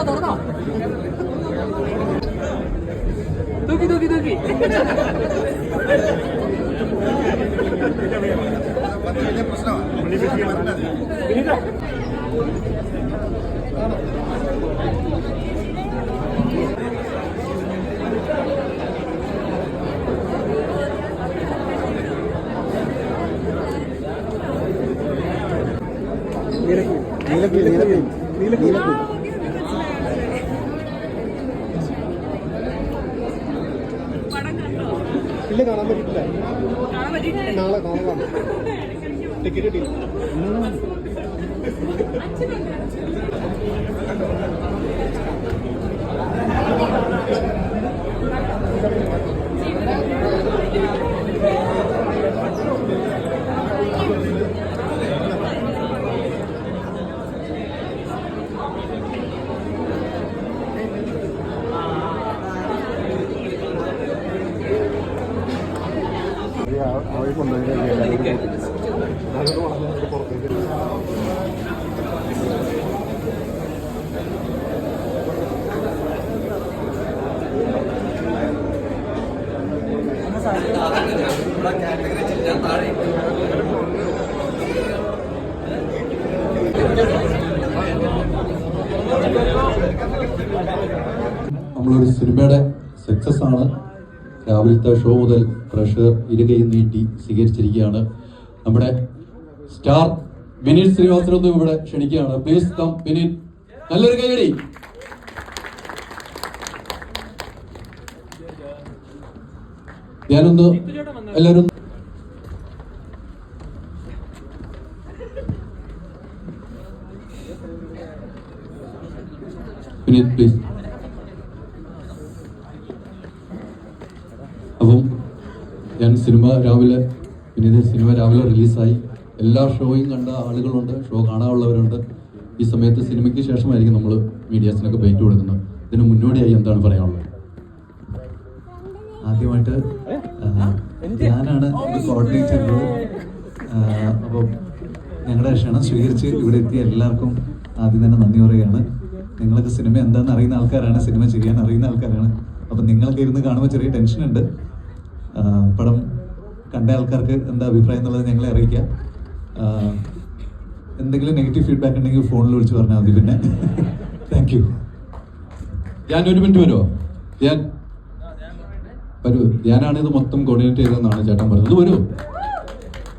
തുറന്നോ തൂക്കി ഇല്ല, കാണാൻ പറ്റിയിട്ടില്ല. നാളെ കാണാം. ടിക്കറ്റ് കിട്ടി. അവരെ കൊണ്ടുപോയി പുറത്തേക്ക് നമ്മളൊരു സിനിമയുടെ സക്സസ് ആണ്. രാവിലത്തെ ഷോ മുതൽ പ്രഷർ ഇരുകയും നീട്ടി സ്വീകരിച്ചിരിക്കുകയാണ്. നമ്മുടെ സ്റ്റാർ വിനീത് ശ്രീനിവാസനൊന്നും ഇവിടെ ക്ഷണിക്കുകയാണ്. പ്ലീസ് കം വിനീത്, നല്ലൊരു കൈയടി. ഞാനൊന്ന് എല്ലാവരും വിനീത് പ്ലീസ്. അപ്പം ഞാൻ സിനിമ രാവിലെ റിലീസായി. എല്ലാ ഷോയും കണ്ട ആളുകളുണ്ട്, ഷോ കാണാനുള്ളവരുണ്ട്. ഈ സമയത്ത് സിനിമയ്ക്ക് ശേഷമായിരിക്കും നമ്മൾ മീഡിയാസിനൊക്കെ പെയിന്റ് കൊടുക്കുന്നത്. ഇതിന് മുന്നോടിയായി എന്താണ് പറയാനുള്ളത്? ആദ്യമായിട്ട് ഞാനാണ് ഇത് കോർഡിനേറ്റ് ചെയ്തത്. അപ്പം ഞങ്ങളുടെ ക്ഷണം സ്വീകരിച്ച് ഇവിടെ എത്തിയ എല്ലാവർക്കും ആദ്യം തന്നെ നന്ദി പറയുകയാണ്. നിങ്ങളൊക്കെ സിനിമ എന്താണെന്ന് അറിയുന്ന ആൾക്കാരാണ്, സിനിമ ചെയ്യാൻ അറിയുന്ന ആൾക്കാരാണ്. അപ്പം നിങ്ങളൊക്കെ ഇരുന്ന് കാണുമ്പോൾ ചെറിയ ടെൻഷനുണ്ട്. പടം കണ്ട ആൾക്കാർക്ക് എന്താ അഭിപ്രായം എന്നുള്ളത് ഞങ്ങളെ അറിയിക്കാം. എന്തെങ്കിലും നെഗറ്റീവ് ഫീഡ്ബാക്ക് ഉണ്ടെങ്കിൽ ഫോണിൽ വിളിച്ച് പറഞ്ഞാൽ മതി. പിന്നെ താങ്ക് യു. ഞാൻ ഒരു മിനിറ്റ് വരുമോ? വരൂ. ഞാനാണ് ഇത് മൊത്തം കോർഡിനേറ്റ് ചെയ്തതെന്നാണ് ചേട്ടൻ പറഞ്ഞത്. വരൂ,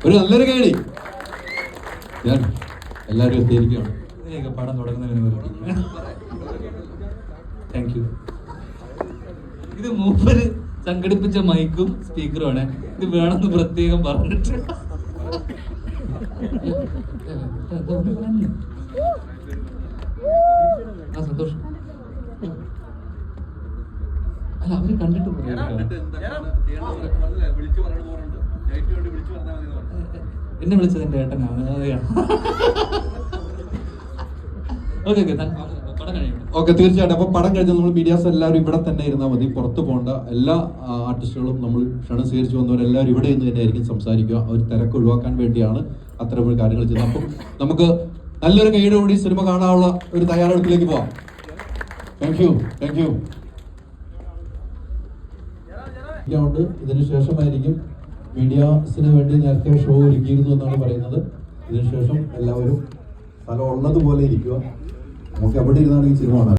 ഒരു നല്ലൊരു കേടി. ഞാൻ എല്ലാവരും എത്തിയിരിക്കുകയാണ്. പടം തുടങ്ങുന്നതിന് താങ്ക് യു. ഇത് മൂപ്പര് സംഘടിപ്പിച്ച മൈക്കും സ്പീക്കറുമാണ്. ഇത് വേണമെന്ന് പ്രത്യേകം പറഞ്ഞിട്ട് സന്തോഷം. അല്ല, അവര് കണ്ടിട്ട് എന്നെ വിളിച്ചത് എന്റെ ഏട്ടനാണ്. ഓക്കെ, തീർച്ചയായിട്ടും. അപ്പൊ പടം കഴിഞ്ഞ് നമ്മൾ മീഡിയാസ് എല്ലാവരും ഇവിടെ തന്നെ ഇരുന്നാൽ മതി, പുറത്തു പോകേണ്ട. എല്ലാ ആർട്ടിസ്റ്റുകളും നമ്മൾ ക്ഷണം സ്വീകരിച്ചു വന്നവരെല്ലാവരും ഇവിടെ നിന്ന് തന്നെ ആയിരിക്കും സംസാരിക്കുക. ഒരു തിരക്ക് ഒഴിവാക്കാൻ വേണ്ടിയാണ് അത്തരം കാര്യങ്ങൾ ചെയ്യുന്നത്. അപ്പം നമുക്ക് നല്ലൊരു കൈയുടെ കൂടി സിനിമ കാണാനുള്ള ഒരു തയ്യാറെടുപ്പിലേക്ക് പോവാം. Thank you. ഇതിനു ശേഷമായിരിക്കും മീഡിയാസിന് വേണ്ടി നേരത്തെ ഷോ ഒരുക്കിയിരുന്നു എന്നാണ് പറയുന്നത്. ഇതിനുശേഷം എല്ലാവരും സ്ഥലം ഉള്ളതുപോലെ ഇരിക്കുക. നമുക്ക് എവിടെ ഇരുന്നാണെങ്കിൽ സിനിമ കാണാം.